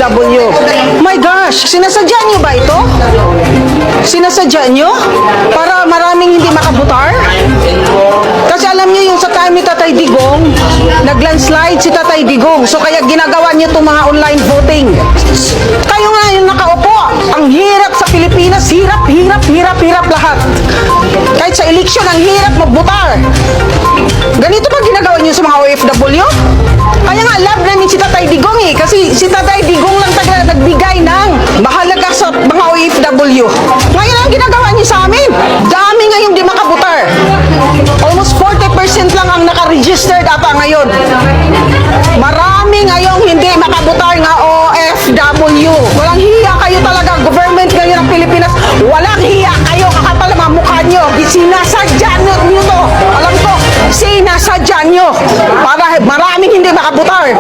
OFW. My gosh, sinasadya niyo ba ito? Sinasadya niyo? Para maraming hindi makabutar? Kasi alam niyo yung sa time ni Tatay Digong, nag-landslide si Tatay Digong. So kaya ginagawa niyo itong mga online voting. Kayo nga yung nakaupo. Ang hirap sa Pilipinas, hirap lahat. Kahit sa eleksyon, ang hirap magbutar. Ganito ba ginagawa niyo sa mga OFW? Kaya nga, love namin si Tatay Digong eh. Kasi si Tatay Digong lang talaga nagbigay ng mahalaga sa mga OFW. Ngayon ang ginagawa niyo sa amin. Dami ngayon di makabutar. Almost 40% lang ang nakaregistered ata ngayon. Marami ngayong hindi makabutar nga OFW. Walang hiya kayo talaga. Government ngayon ng Pilipinas. Walang hiya kayo. Kakapal ang mga mukha nyo. Sinasadya nyo to. Alam ko, sinasadya nyo. Para maraming hindi makabutar.